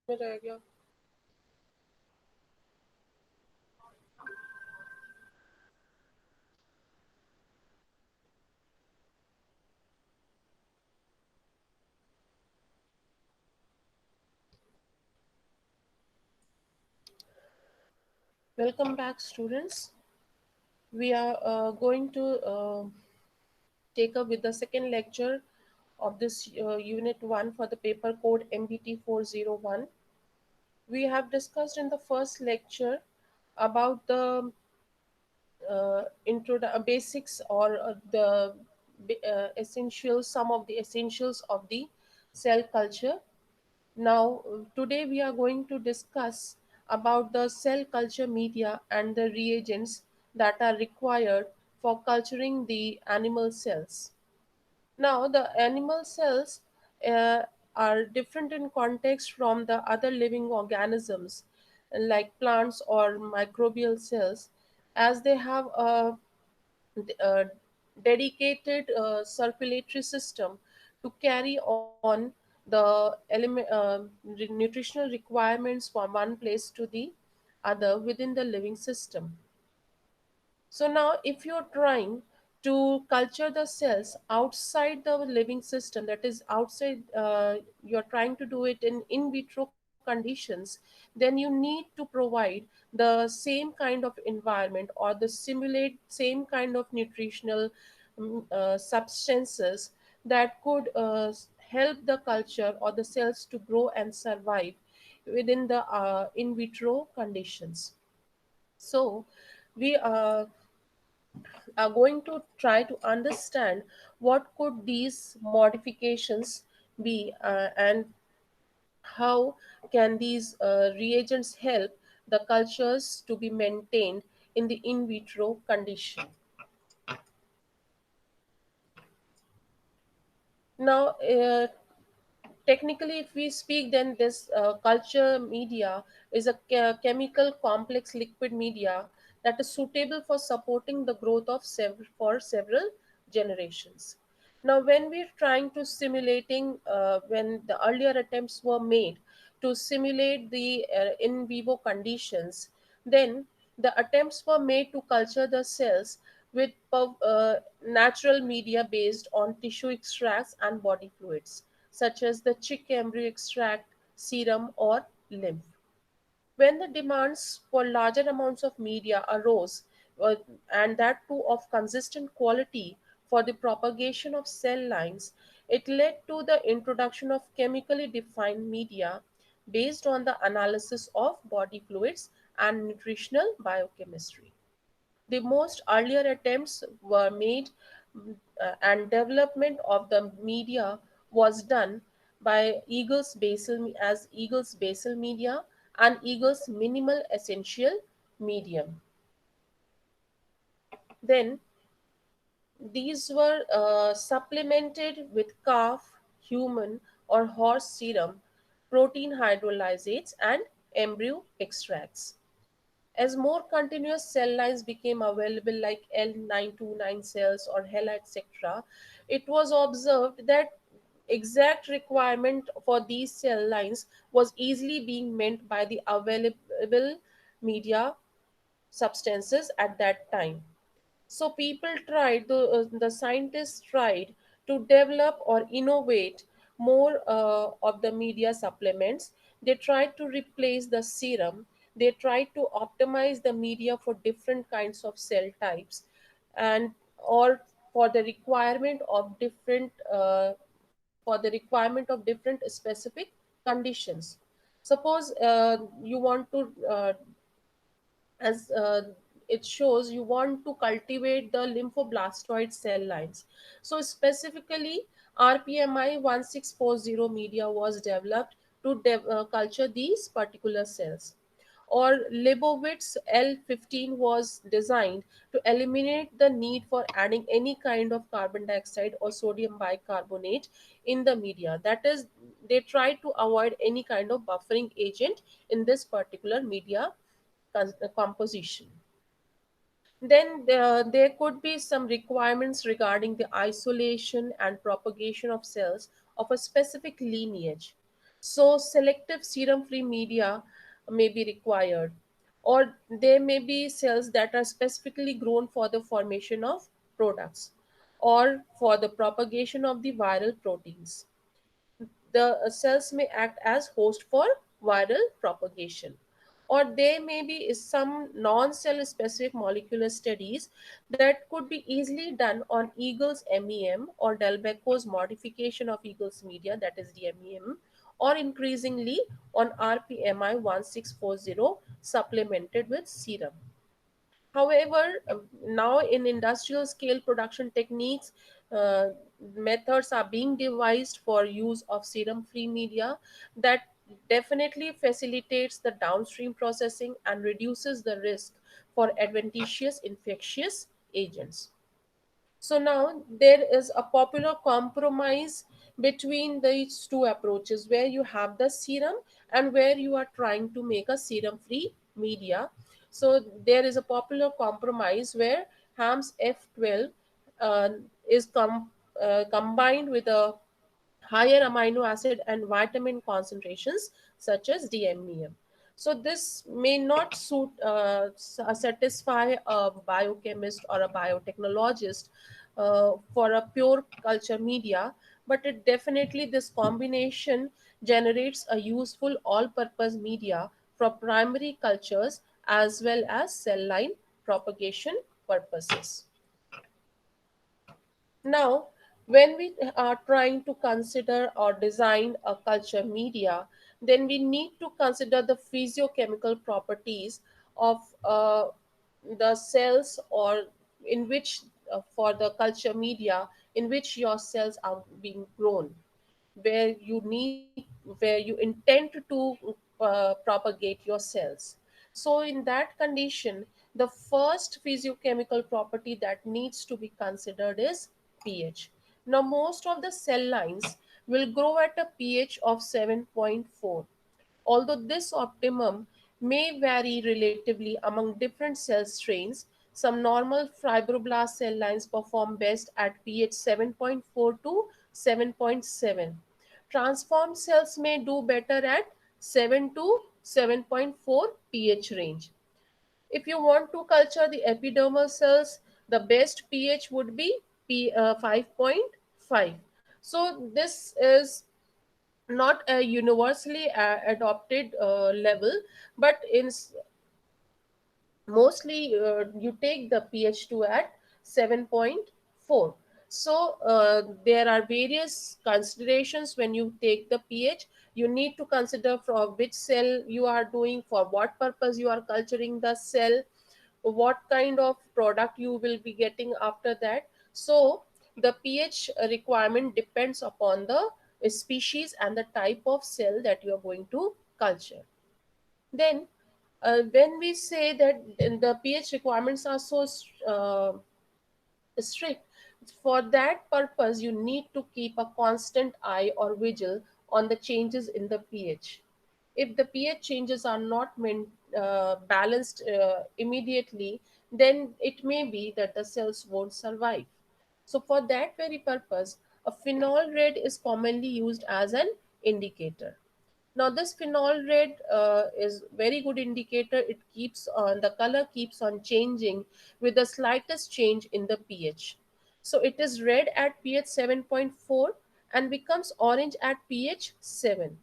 में रह गया. Welcome back, students. We are going to take up with the second lecture of this Unit 1 for the paper code MBT 401. We have discussed in the first lecture about the basics or essentials, some of the essentials of the cell culture. Now, today we are going to discuss about the cell culture media and the reagents that are required for culturing the animal cells. Now, the animal cells uh, are different in context from the other living organisms like plants or microbial cells, as they have a dedicated circulatory system to carry on the nutritional requirements from one place to the other within the living system. So now, if you're trying to culture the cells outside the living system, that is outside, you're trying to do it in vitro conditions, then you need to provide the same kind of environment or the simulate same kind of nutritional substances that could help the culture or the cells to grow and survive within the in vitro conditions. So we are going to try to understand what could these modifications be, and how can these reagents help the cultures to be maintained in the in vitro condition. Now, technically, if we speak, then this culture media is a chemical complex liquid media that is suitable for supporting the growth of for several generations. Now, when we're trying to simulating, when the earlier attempts were made to simulate the in vivo conditions, then the attempts were made to culture the cells with natural media based on tissue extracts and body fluids such as the chick embryo extract, serum, or lymph. When the demands for larger amounts of media arose, and that too of consistent quality for the propagation of cell lines, it led to the introduction of chemically defined media based on the analysis of body fluids and nutritional biochemistry. The most earlier attempts were made, and development of the media was done by Eagle's basal media and Eagle's minimal essential medium. Then these were supplemented with calf, human, or horse serum, protein hydrolysates, and embryo extracts. As more continuous cell lines became available, like L929 cells or HeLa, etc., it was observed that exact requirement for these cell lines was easily being met by the available media substances at that time. So the scientists tried to develop or innovate more of the media supplements. They tried to replace the serum. They tried to optimize the media for different kinds of cell types, and or for the requirement of different specific conditions. Suppose you want to as it shows you want to cultivate the lymphoblastoid cell lines. So specifically, RPMI 1640 media was developed to culture these particular cells. Or Leibovitz L15 was designed to eliminate the need for adding any kind of carbon dioxide or sodium bicarbonate in the media. That is, they tried to avoid any kind of buffering agent in this particular media composition. Then there could be some requirements regarding the isolation and propagation of cells of a specific lineage. So, selective serum free media may be required, or there may be cells that are specifically grown for the formation of products or for the propagation of the viral proteins. The cells may act as host for viral propagation, or there may be some non-cell specific molecular studies that could be easily done on Eagle's MEM or Delbeco's modification of Eagle's media, that is DMEM, or increasingly on RPMI 1640 supplemented with serum. However, now in industrial scale production techniques, uh, methods are being devised for use of serum free media that definitely facilitates the downstream processing and reduces the risk for adventitious infectious agents. So now there is a popular compromise between these two approaches where you have the serum and where you are trying to make a serum free media. So there is a popular compromise where HAMS F12 uh, is combined with a higher amino acid and vitamin concentrations such as DMEM. So this may not satisfy a biochemist or a biotechnologist for a pure culture media, but it definitely this combination generates a useful all-purpose media for primary cultures as well as cell line propagation purposes. Now, when we are trying to consider or design a culture media, then we need to consider the physiochemical properties of the cells or in which, for the culture media, in which your cells are being grown, where you need, where you intend to propagate your cells. So in that condition, the first physiochemical property that needs to be considered is pH. Now most of the cell lines will grow at a pH of 7.4. Although this optimum may vary relatively among different cell strains, some normal fibroblast cell lines perform best at pH 7.4 to 7.7. Transformed cells may do better at 7 to 7.4 pH range. If you want to culture the epidermal cells, the best pH would be 5.5. So this is not a universally adopted level, but mostly you take the pH2 at 7.4. So there are various considerations when you take the pH. You need to consider for which cell you are doing, for what purpose you are culturing the cell, what kind of product you will be getting after that. So the pH requirement depends upon the species and the type of cell that you are going to culture. Then when we say that the pH requirements are so strict, for that purpose you need to keep a constant eye or vigil on the changes in the pH. If the pH changes are not balanced immediately, then it may be that the cells won't survive. So for that very purpose, a phenol red is commonly used as an indicator. Now this phenol red is very good indicator. It keeps on, the color keeps on changing with the slightest change in the pH. So it is red at pH 7.4 and becomes orange at pH 7.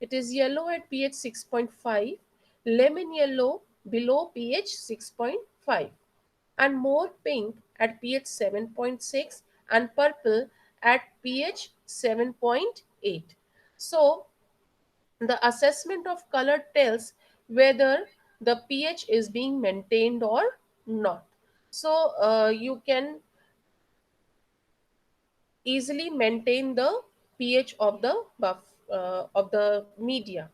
It is yellow at pH 6.5, lemon yellow below pH 6.5, and more pink at pH 7.6 and purple at pH 7.8. So the assessment of color tells whether the pH is being maintained or not. So you can easily maintain the pH of the of the media,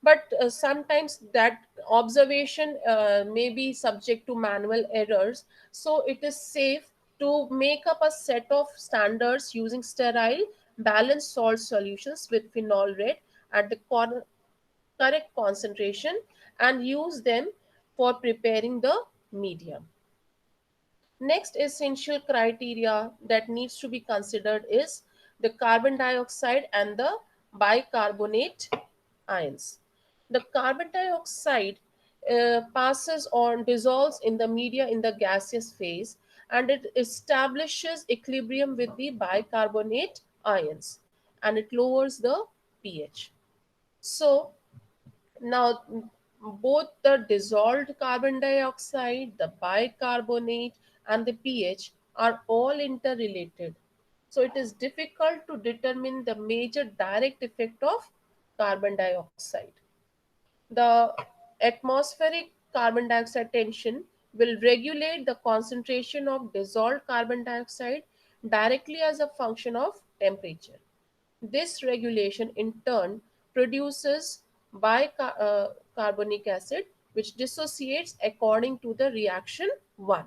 but sometimes that observation may be subject to manual errors. So it is safe to make up a set of standards using sterile balanced salt solutions with phenol red at the correct concentration and use them for preparing the medium. Next essential criteria that needs to be considered is the carbon dioxide and the bicarbonate ions. The carbon dioxide passes on, dissolves in the media in the gaseous phase, and it establishes equilibrium with the bicarbonate ions, and it lowers the pH. So, now, both the dissolved carbon dioxide, the bicarbonate, and the pH are all interrelated. So, it is difficult to determine the major direct effect of carbon dioxide. The atmospheric carbon dioxide tension will regulate the concentration of dissolved carbon dioxide directly as a function of temperature. This regulation in turn produces bicarbonic acid, which dissociates according to the reaction 1.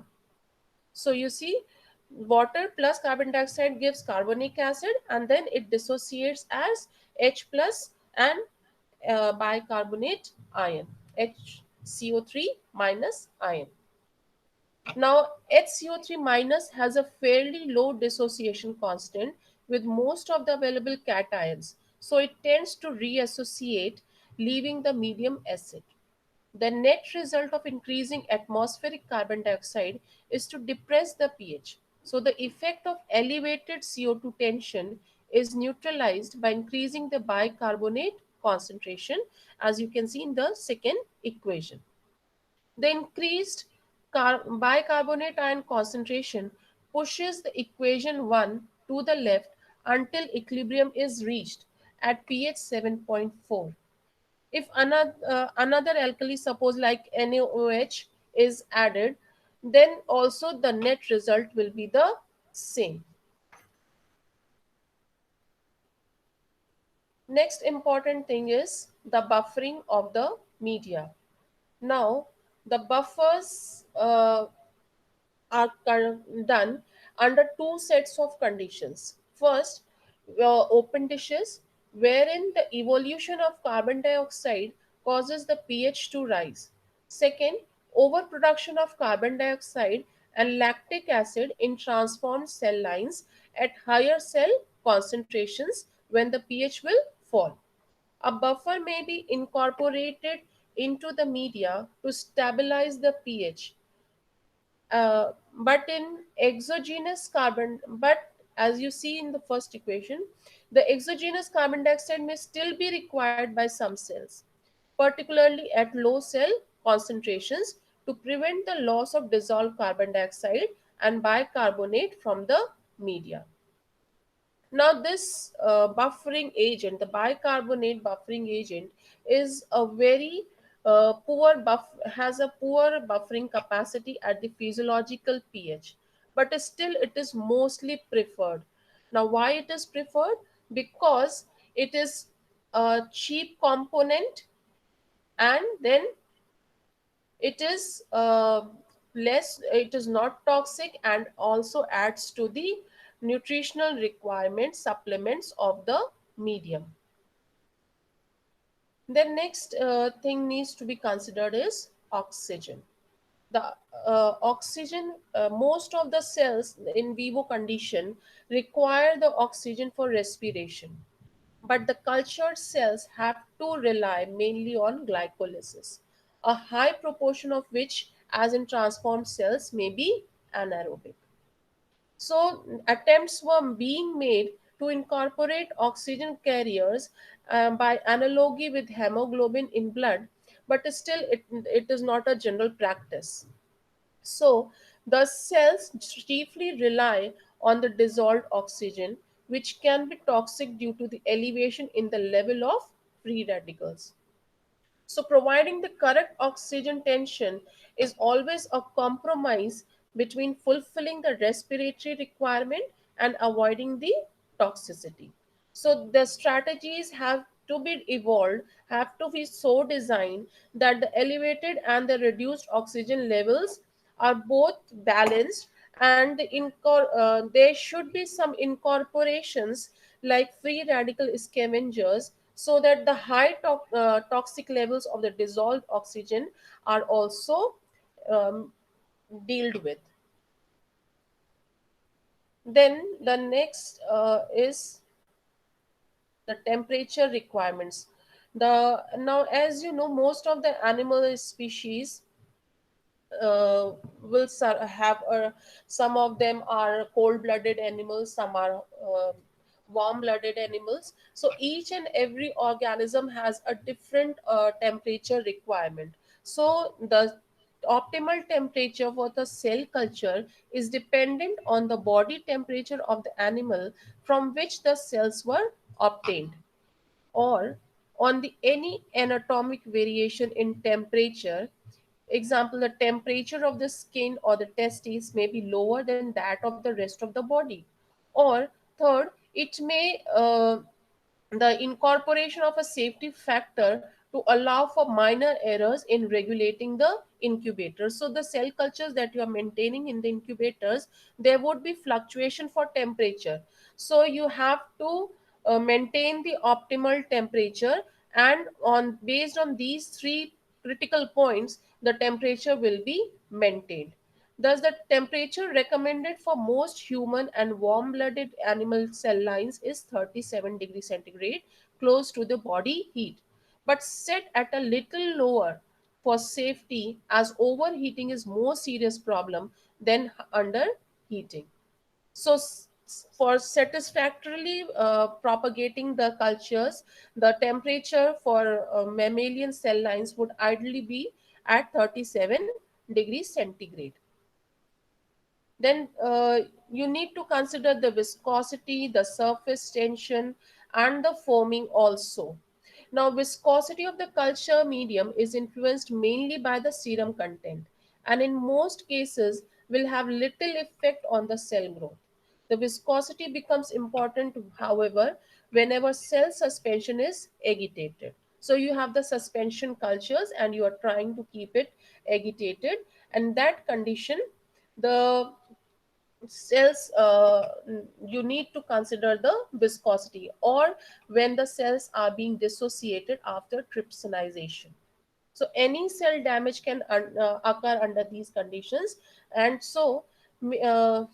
So you see, water plus carbon dioxide gives carbonic acid, and then it dissociates as H plus and bicarbonate ion, HCO3 minus ion. Now, HCO3 minus has a fairly low dissociation constant with most of the available cations, so it tends to reassociate, leaving the medium acid. The net result of increasing atmospheric carbon dioxide is to depress the pH. So, the effect of elevated CO2 tension is neutralized by increasing the bicarbonate concentration, as you can see in the second equation. The increased bicarbonate ion concentration pushes the equation 1 to the left until equilibrium is reached at pH 7.4. If another alkali, suppose like NaOH, is added, then also the net result will be the same. Next important thing is the buffering of the media. Now, the buffers are done under two sets of conditions. First, open dishes, wherein the evolution of carbon dioxide causes the pH to rise. Second, overproduction of carbon dioxide and lactic acid in transformed cell lines at higher cell concentrations when the pH will fall. A buffer may be incorporated into the media to stabilize the pH, but in exogenous carbon, but as you see in the first equation, the exogenous carbon dioxide may still be required by some cells, particularly at low cell concentrations, to prevent the loss of dissolved carbon dioxide and bicarbonate from the media. Now, this buffering agent, the bicarbonate buffering agent, is a very has a poor buffering capacity at the physiological pH, but still it is mostly preferred. Now, why it is preferred? Because it is a cheap component, and then it is less, it is not toxic, and also adds to the nutritional requirements supplements of the medium. The next thing needs to be considered is oxygen. The oxygen, most of the cells in vivo condition require the oxygen for respiration, but the cultured cells have to rely mainly on glycolysis, a high proportion of which, as in transformed cells, may be anaerobic. So, attempts were being made to incorporate oxygen carriers by analogy with hemoglobin in blood, but still it is not a general practice. So, the cells chiefly rely on the dissolved oxygen, which can be toxic due to the elevation in the level of free radicals. So, providing the correct oxygen tension is always a compromise between fulfilling the respiratory requirement and avoiding the toxicity. So, the strategies have to be evolved, have to be so designed that the elevated and the reduced oxygen levels are both balanced, and there should be some incorporations like free radical scavengers, so that the high toxic levels of the dissolved oxygen are also um, dealt with. Then the next is The temperature requirements. The Now, as you know, most of the animal species will have some of them are cold-blooded animals, some are warm-blooded animals. So each and every organism has a different temperature requirement. So the optimal temperature for the cell culture is dependent on the body temperature of the animal from which the cells were obtained, or on the any anatomic variation in temperature. Example, the temperature of the skin or the testes may be lower than that of the rest of the body. Or third, it may the incorporation of a safety factor to allow for minor errors in regulating the incubators. So the cell cultures that you are maintaining in the incubators, there would be fluctuation for temperature. So you have to maintain the optimal temperature, and on based on these three critical points, the temperature will be maintained. Thus, the temperature recommended for most human and warm blooded animal cell lines is 37 degrees centigrade, close to the body heat, but set at a little lower for safety, as overheating is more serious problem than underheating. So, for satisfactorily propagating the cultures, the temperature for mammalian cell lines would ideally be at 37 degrees centigrade. Then you need to consider the viscosity, the surface tension, and the foaming also. Now, viscosity of the culture medium is influenced mainly by the serum content, and in most cases will have little effect on the cell growth. The viscosity becomes important, however, whenever cell suspension is agitated. So you have the suspension cultures and you are trying to keep it agitated, and that condition, the cells you need to consider the viscosity, or when the cells are being dissociated after trypsinization. So any cell damage can occur under these conditions, and so uh,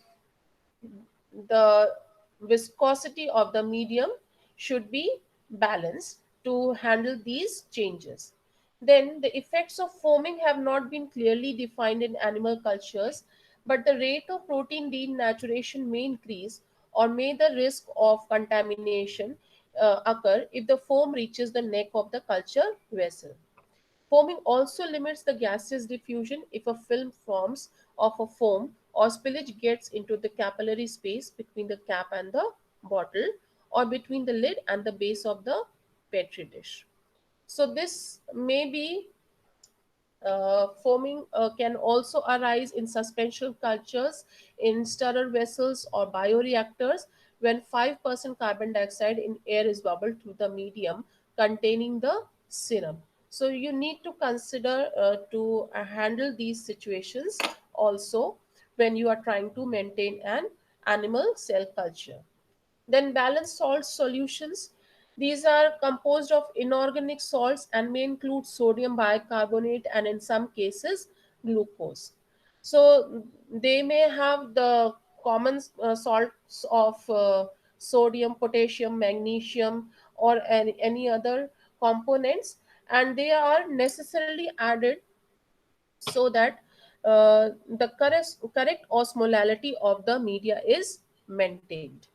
the viscosity of the medium should be balanced to handle these changes. Then, the effects of foaming have not been clearly defined in animal cultures, but the rate of protein denaturation may increase, or may the risk of contamination occur if the foam reaches the neck of the culture vessel. Foaming also limits the gaseous diffusion if a film forms of a foam or spillage gets into the capillary space between the cap and the bottle, or between the lid and the base of the petri dish. So this may be foaming can also arise in suspension cultures, in stirrer vessels or bioreactors when 5% carbon dioxide in air is bubbled through the medium containing the serum. So you need to consider to handle these situations also when you are trying to maintain an animal cell culture. Then balanced salt solutions. These are composed of inorganic salts and may include sodium bicarbonate and in some cases glucose. So they may have the common salts of sodium, potassium, magnesium, or any other components, and they are necessarily added so that the correct osmolality of the media is maintained.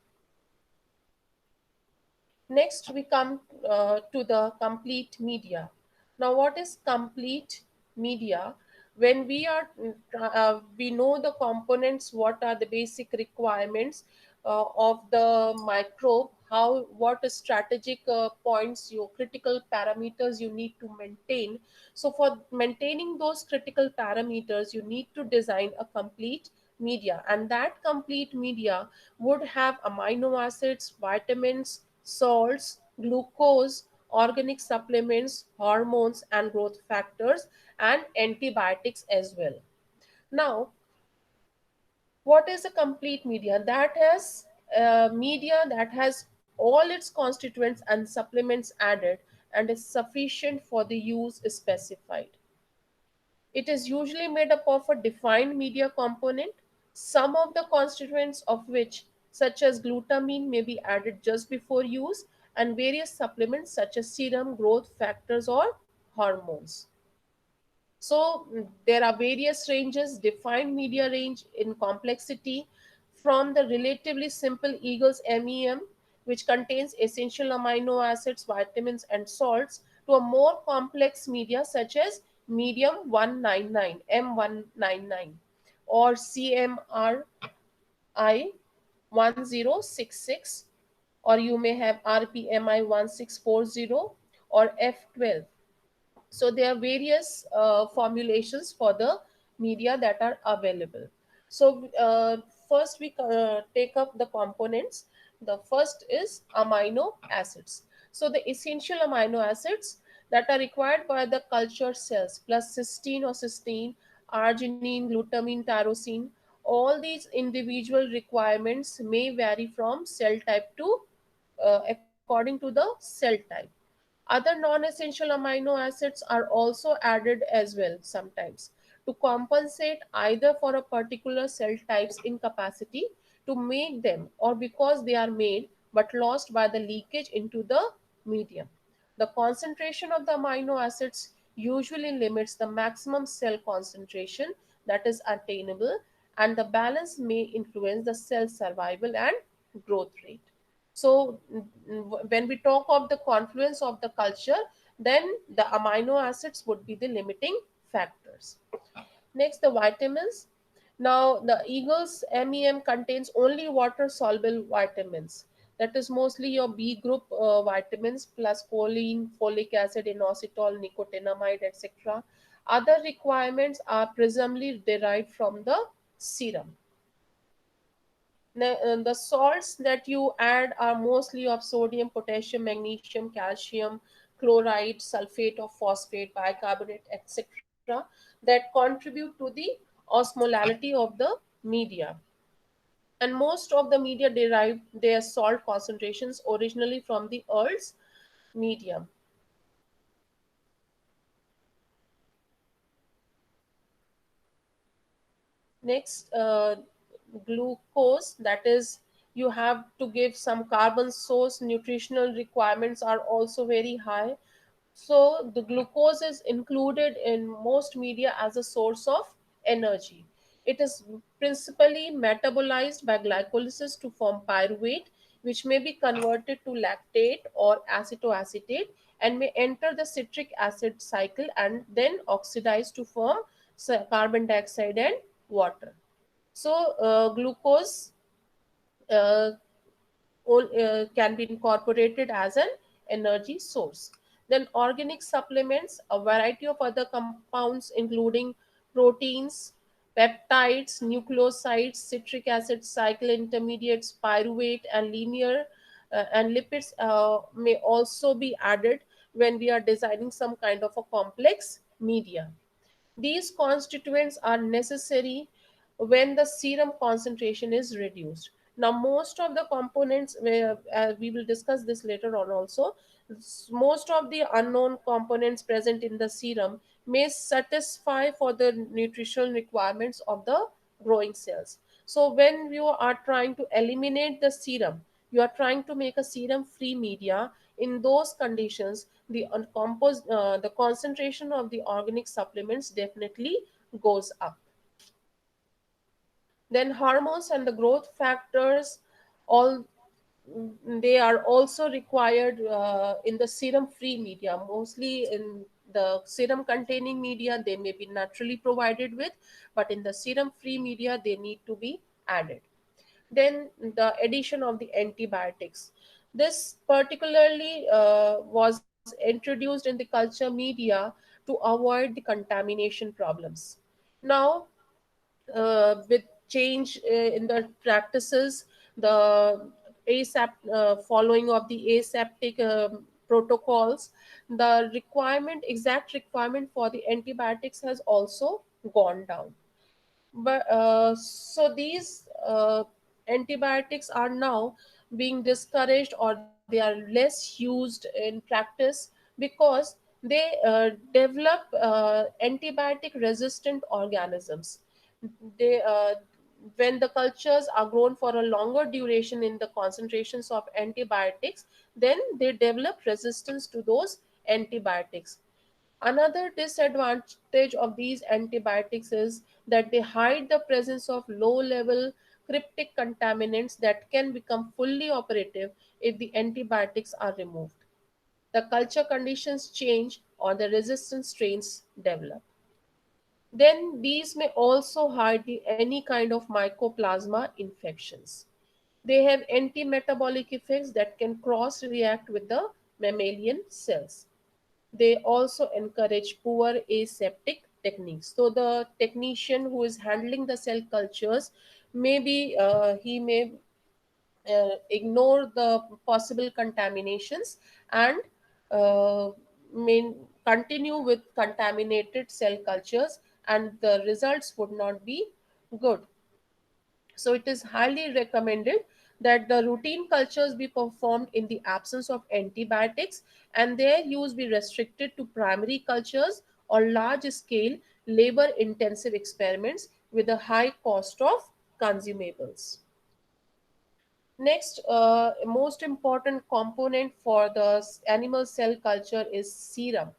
Next, we come to the complete media. Now, what is complete media? When we know the components, what are the basic requirements of the microbe, how, what is strategic points, your critical parameters you need to maintain. So, for maintaining those critical parameters, you need to design a complete media, and that complete media would have amino acids, vitamins, salts, glucose, organic supplements, hormones, and growth factors, and antibiotics as well. Now, what is a complete media? That has media that has all its constituents and supplements added and is sufficient for the use specified. It is usually made up of a defined media component, some of the constituents of which, such as glutamine, may be added just before use, and various supplements such as serum, growth factors, or hormones. So there are various ranges, defined media range in complexity from the relatively simple Eagles MEM, which contains essential amino acids, vitamins, and salts, to a more complex media such as medium 199, M199, or CMRI 1066, or you may have RPMI 1640 or F12. So there are various formulations for the media that are available. So first we take up the components. The first is amino acids. So the essential amino acids that are required by the culture cells, plus cysteine or cysteine, arginine, glutamine, tyrosine, all these individual requirements may vary from cell type to according to the cell type. Other non-essential amino acids are also added as well sometimes to compensate either for a particular cell type's incapacity to make them, or because they are made but lost by the leakage into the medium. The concentration of the amino acids usually limits the maximum cell concentration that is attainable, and the balance may influence the cell survival and growth rate. So, when we talk of the confluence of the culture, then the amino acids would be the limiting factors. Next, the vitamins. Now, the Eagles MEM contains only water soluble vitamins. That is mostly your B group vitamins plus choline, folic acid, inositol, nicotinamide, etc. Other requirements are presumably derived from the serum. The salts that you add are mostly of sodium, potassium, magnesium, calcium, chloride, sulfate of phosphate, bicarbonate, etc., that contribute to the osmolality of the media. And most of the media derive their salt concentrations originally from the Earth's medium. Next, glucose, that is, you have to give some carbon source. Nutritional requirements are also very high. So, the glucose is included in most media as a source of energy. It is principally metabolized by glycolysis to form pyruvate, which may be converted to lactate or acetoacetate and may enter the citric acid cycle and then oxidize to form carbon dioxide and water. So, glucose uh, can be incorporated as an energy source. Then, organic supplements, a variety of other compounds, including proteins, peptides, nucleosides, citric acid cycle intermediates, pyruvate, and linear and lipids, may also be added when we are designing some kind of a complex media. These constituents are necessary when the serum concentration is reduced. Now, most of the components, we will discuss this later on also, most of the unknown components present in the serum may satisfy for the nutritional requirements of the growing cells. So, when you are trying to eliminate the serum, you are trying to make a serum free media. In those conditions, the concentration of the organic supplements definitely goes up. Then hormones and the growth factors, all they are also required in the serum free media. Mostly in the serum containing media they may be naturally provided with, but in the serum free media they need to be added. Then the addition of the antibiotics. This particularly was introduced in the culture media to avoid the contamination problems. Now, with change in the practices, the following of the aseptic protocols, the exact requirement for the antibiotics has also gone down. But so these antibiotics are now being discouraged, or they are less used in practice because they develop antibiotic resistant organisms. They When the cultures are grown for a longer duration in the concentrations of antibiotics, then they develop resistance to those antibiotics. Another disadvantage of these antibiotics is that they hide the presence of low level cryptic contaminants that can become fully operative if the antibiotics are removed. The culture conditions change or the resistant strains develop. Then these may also hide any kind of mycoplasma infections. They have anti-metabolic effects that can cross-react with the mammalian cells. They also encourage poor aseptic techniques. So the technician who is handling the cell cultures, maybe he may ignore the possible contaminations and uh, may continue with contaminated cell cultures, and the results would not be good. So it is highly recommended that the routine cultures be performed in the absence of antibiotics and their use be restricted to primary cultures or large scale labor intensive experiments with a high cost of consumables. Next, most important component for the animal cell culture is serum.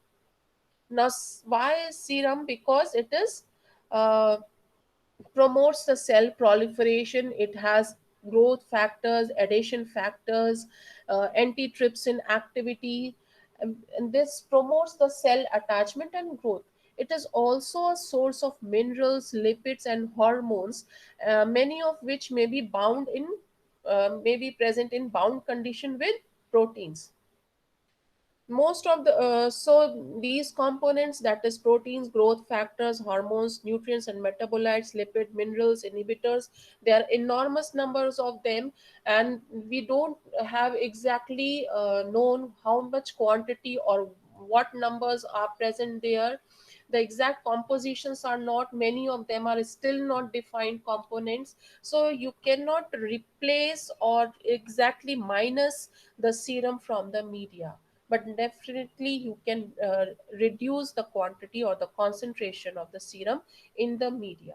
Now, why is serum? Because it is uh, promotes the cell proliferation. It has growth factors, adhesion factors, antitrypsin activity, and this promotes the cell attachment and growth. It is also a source of minerals, lipids, and hormones, many of which may be present in bound condition with proteins. Most of the these components, that is proteins, growth factors, hormones, nutrients and metabolites, lipid, minerals, inhibitors, there are enormous numbers of them, and we don't have exactly known how much quantity or what numbers are present there. The exact compositions are not, many of them are still not defined components, so you cannot replace or exactly minus the serum from the media, but definitely you can reduce the quantity or the concentration of the serum in the media.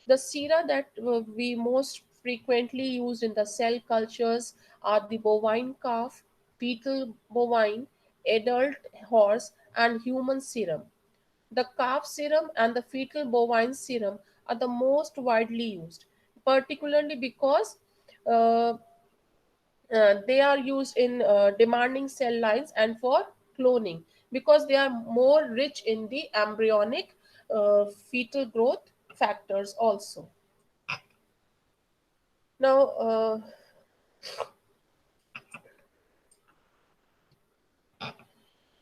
The sera that we most frequently use in the cell cultures are the bovine calf, fetal bovine, adult horse, and human serum. The calf serum and the fetal bovine serum are the most widely used, particularly because uh, they are used in demanding cell lines and for cloning, because they are more rich in the embryonic fetal growth factors also. Now uh,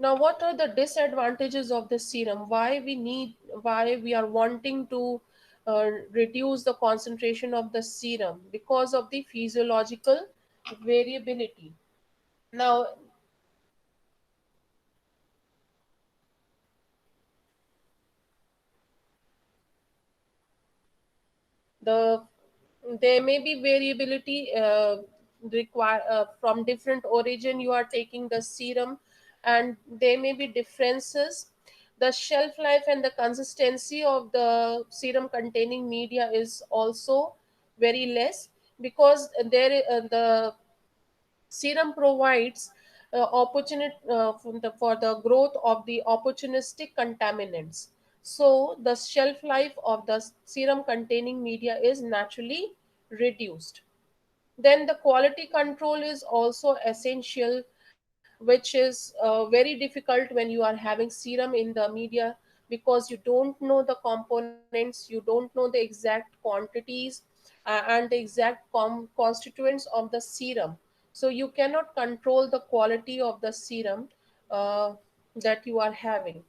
now what are the disadvantages of the serum? Why we are wanting to reduce the concentration of the serum? Because of the physiological variability. Now, the there may be variability require from different origin you are taking the serum, and there may be differences. The shelf life and the consistency of the serum containing media is also very less, because the serum provides opportunity for the growth of the opportunistic contaminants. So the shelf life of the serum containing media is naturally reduced. Then the quality control is also essential, which is very difficult when you are having serum in the media, because you don't know the components, you don't know the exact quantities and the exact constituents of the serum. So you cannot control the quality of the serum uh, that you are having.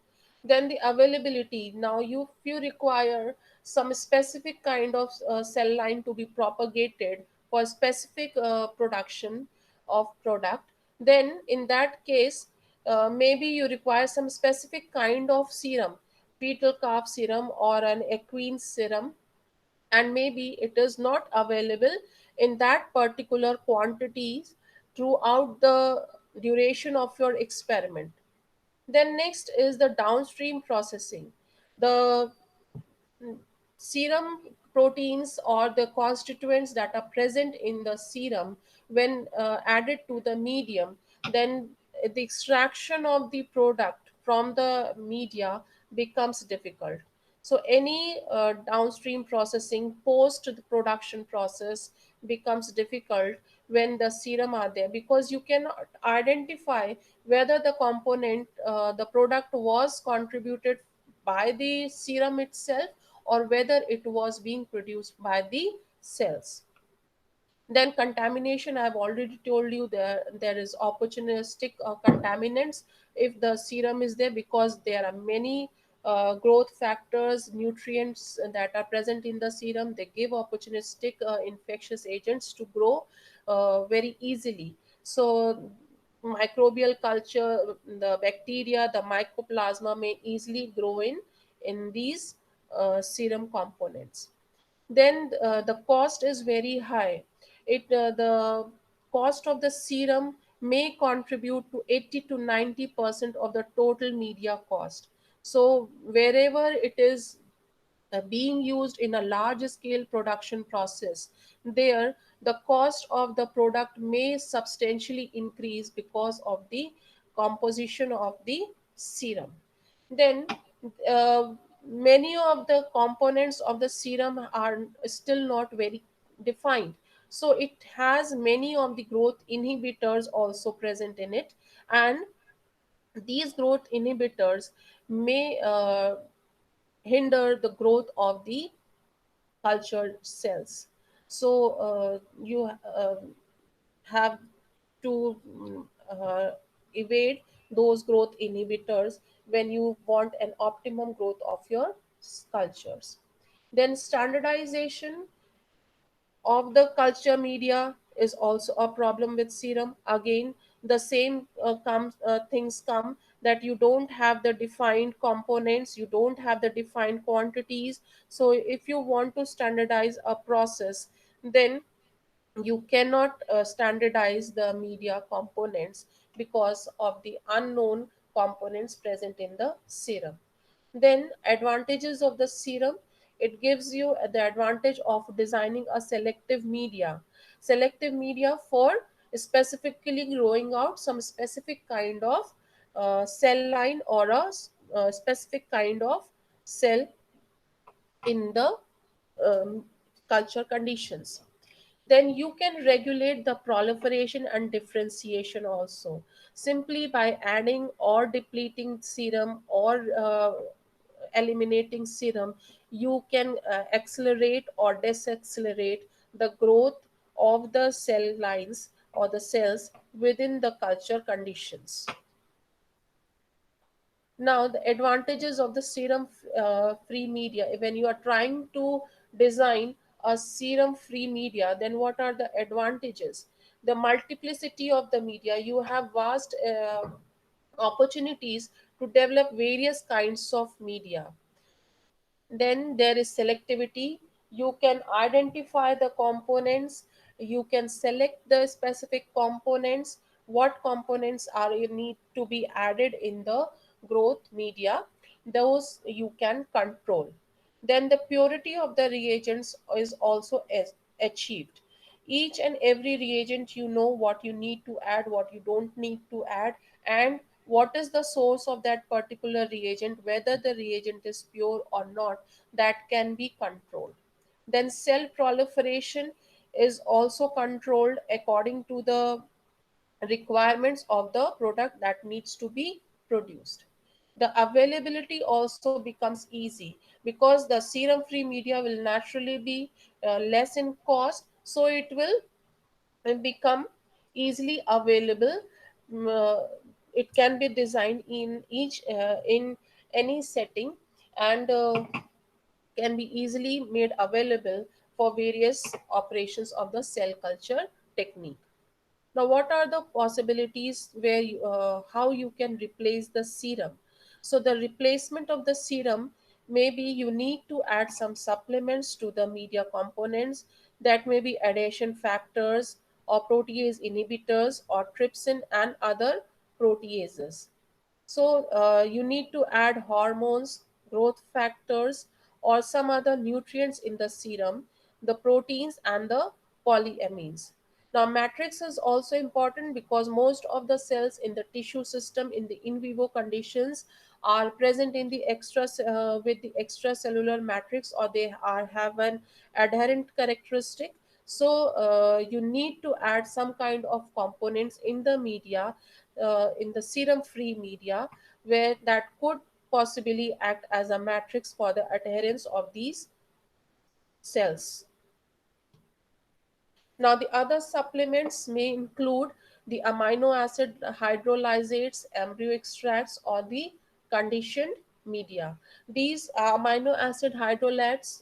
Then the availability. Now if you require some specific kind of cell line to be propagated for specific production of product, then in that case maybe you require some specific kind of serum, fetal calf serum or an equine serum, and maybe it is not available in that particular quantities throughout the duration of your experiment. Then next is the downstream processing. The serum proteins or the constituents that are present in the serum, when added to the medium, then the extraction of the product from the media becomes difficult. So any downstream processing post the production process becomes difficult when the serum are there, because you cannot identify whether the component, the product was contributed by the serum itself, or whether it was being produced by the cells. Then contamination, I've already told you, there is opportunistic contaminants if the serum is there, because there are many growth factors, nutrients that are present in the serum. They give opportunistic infectious agents to grow very easily. So microbial culture, the bacteria, the mycoplasma may easily grow in these serum components. Then the cost is very high. The cost of the serum may contribute to 80 to 90% of the total media cost. So wherever it is being used in a large scale production process, there the cost of the product may substantially increase because of the composition of the serum. Then uh, many of the components of the serum are still not very defined, so it has many of the growth inhibitors also present in it, and these growth inhibitors may hinder the growth of the cultured cells. So you have to evade those growth inhibitors when you want an optimum growth of your cultures. Then standardization of the culture media is also a problem with serum. Again, the same things come, that you don't have the defined components, you don't have the defined quantities. So if you want to standardize a process, then you cannot standardize the media components because of the unknown components present in the serum. Then advantages of the serum, it gives you the advantage of designing a selective media for specifically growing out some specific kind of cell line, or a specific kind of cell in the culture conditions. Then you can regulate the proliferation and differentiation also, simply by adding or depleting serum, or eliminating serum. You can accelerate or decelerate the growth of the cell lines or the cells within the culture conditions. Now, the advantages of the serum free media. When you are trying to design a serum free media, then what are the advantages? The multiplicity of the media. You have vast opportunities to develop various kinds of media. Then there is selectivity. You can identify the components, you can select the specific components, what components are you need to be added in the growth media, those you can control. Then the purity of the reagents is also achieved. Each and every reagent, you know what you need to add, what you don't need to add, and what is the source of that particular reagent, whether the reagent is pure or not, that can be controlled. Then cell proliferation is also controlled according to the requirements of the product that needs to be produced. The availability also becomes easy, because the serum free media will naturally be less in cost, so it will become easily available. Mm, it can be designed in any setting, and can be easily made available for various operations of the cell culture technique. Now, what are the possibilities where how you can replace the serum? So, the replacement of the serum may be you need to add some supplements to the media components, that may be adhesion factors or protease inhibitors or trypsin and other proteases. So, you need to add hormones, growth factors, or some other nutrients in the serum, the proteins, and the polyamines. Now, matrix is also important because most of the cells in the tissue system in the in vivo conditions are present in the with the extracellular matrix, or they are have an adherent characteristic. So you need to add some kind of components in the media, in the serum free media, where that could possibly act as a matrix for the adherence of these cells. Now, the other supplements may include the amino acid hydrolysates, embryo extracts, or the conditioned media. These amino acid hydrolysates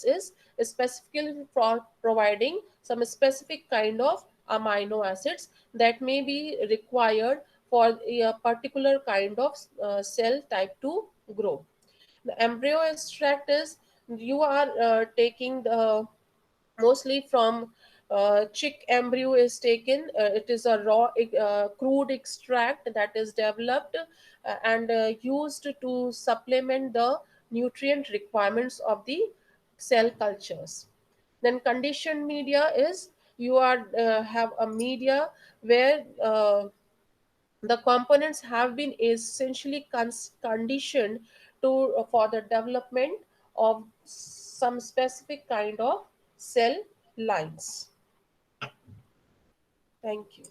is specifically for providing some specific kind of amino acids that may be required for a particular kind of cell type to grow. The embryo extract is you are taking the mostly from chick embryo is taken. It is a raw crude extract that is developed and used to supplement the nutrient requirements of the cell cultures. Then conditioned media is you are have a media where the components have been essentially conditioned to for the development of some specific kind of cell lines. Thank you.